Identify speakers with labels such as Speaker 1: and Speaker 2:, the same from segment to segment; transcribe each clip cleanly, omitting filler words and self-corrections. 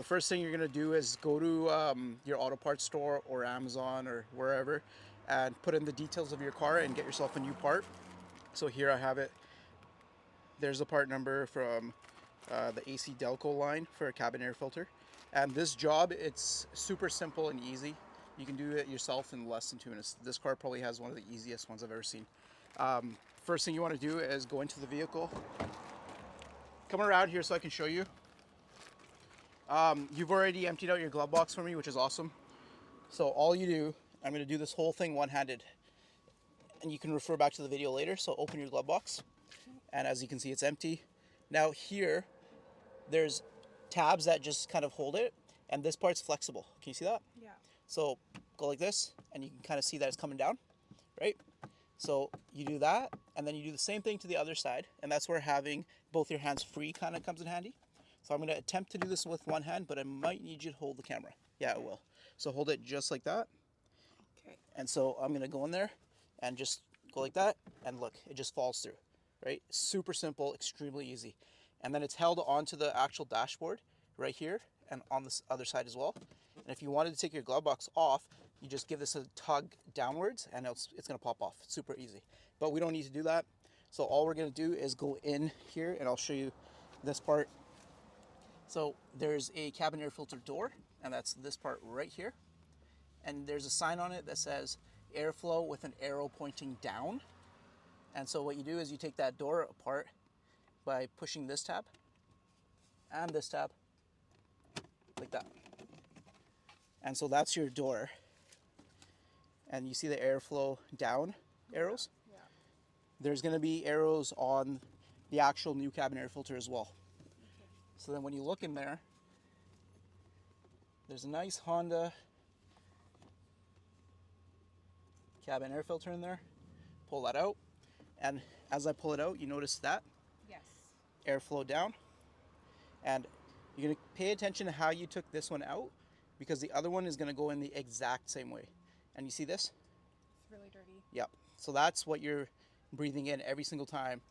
Speaker 1: The first thing you're gonna do is go to your auto parts store or Amazon or wherever and put in the details of your car and get yourself a new part. So here I have it. There's the part number from the AC Delco line for a cabin air filter. And this job, it's super simple and easy. You can do it yourself in less than 2 minutes. This car probably has one of the easiest ones I've ever seen. First thing you want to do is go into the vehicle. Come around here so I can show you. You've already emptied out your glove box for me, which is awesome. So all you do, I'm going to do this whole thing one-handed. And you can refer back to the video later. So open your glove box. And as you can see, it's empty. Now here, there's tabs that just kind of hold it. And this part's flexible. Can you see that?
Speaker 2: Yeah.
Speaker 1: So go like this, and you can kind of see that it's coming down, right? So you do that, and then you do the same thing to the other side. And that's where having both your hands free kind of comes in handy. So I'm going to attempt to do this with one hand, but I might need you to hold the camera. Yeah, it will. So hold it just like that.
Speaker 2: Okay.
Speaker 1: And so I'm going to go in there and just go like that. And look, it just falls through, right? Super simple, extremely easy. And then it's held onto the actual dashboard right here and on this other side as well. And if you wanted to take your glove box off, you just give this a tug downwards and it's going to pop off. It's super easy. But we don't need to do that. So all we're going to do is go in here and I'll show you this part. So there's a cabin air filter door, and that's this part right here. And there's a sign on it that says airflow with an arrow pointing down. And so what you do is you take that door apart by pushing this tab and this tab like that. And so that's your door. And you see the airflow down arrows?
Speaker 2: Yeah.
Speaker 1: There's going to be arrows on the actual new cabin air filter as well. So then when you look in there, there's a nice Honda cabin air filter in there. Pull that out. And as I pull it out, you notice that
Speaker 2: Yes.
Speaker 1: airflow down. And you're going to pay attention to how you took this one out because the other one is going to go in the exact same way. And you see this?
Speaker 2: It's really dirty.
Speaker 1: Yep. So that's what you're breathing in every single time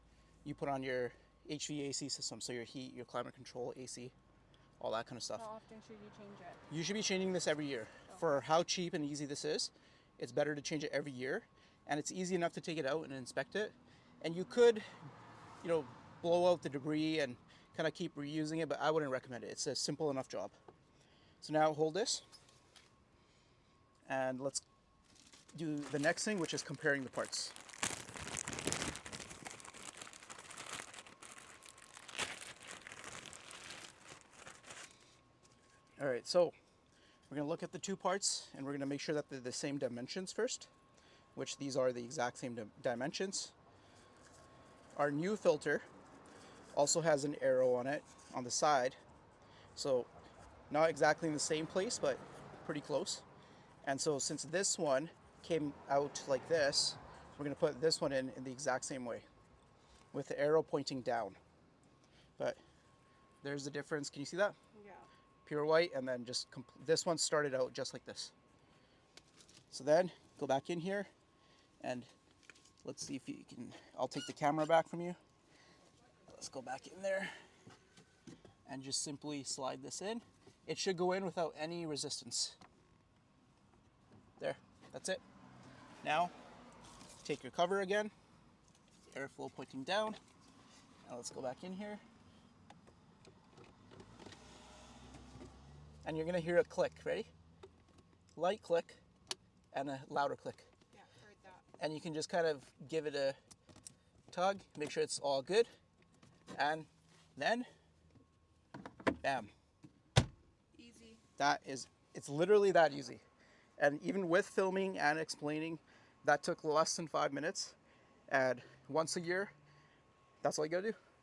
Speaker 1: you put on your HVAC system. So your heat, your climate control, AC, all that kind of stuff.
Speaker 2: How often should you change it?
Speaker 1: You should be changing this every year. For how cheap and easy this is, it's better to change it every year. And it's easy enough to take it out and inspect it. And you could, blow out the debris and kind of keep reusing it, but I wouldn't recommend it. It's a simple enough job. So now hold this. And let's do the next thing, which is comparing the parts. All right, so we're going to look at the two parts and we're going to make sure that they're the same dimensions first, which these are the exact same dimensions. Our new filter also has an arrow on it on the side, so not exactly in the same place, but pretty close. And so since this one came out like this, we're going to put this one in the exact same way with the arrow pointing down. But there's the difference. Can you see that?
Speaker 2: Yeah.
Speaker 1: Pure white, and then just this one started out just like this. So then go back in here and let's see if you can, I'll take the camera back from you. Let's go back in there and just simply slide this in. It should go in without any resistance. There, that's it. Now take your cover again, airflow pointing down. Now let's go back in here. And you're gonna hear a click, ready? Light click and a louder click.
Speaker 2: Yeah, heard that.
Speaker 1: And you can just kind of give it a tug, make sure it's all good. And then, bam.
Speaker 2: Easy.
Speaker 1: It's literally that easy. And even with filming and explaining, that took less than 5 minutes. And once a year, that's all you gotta do.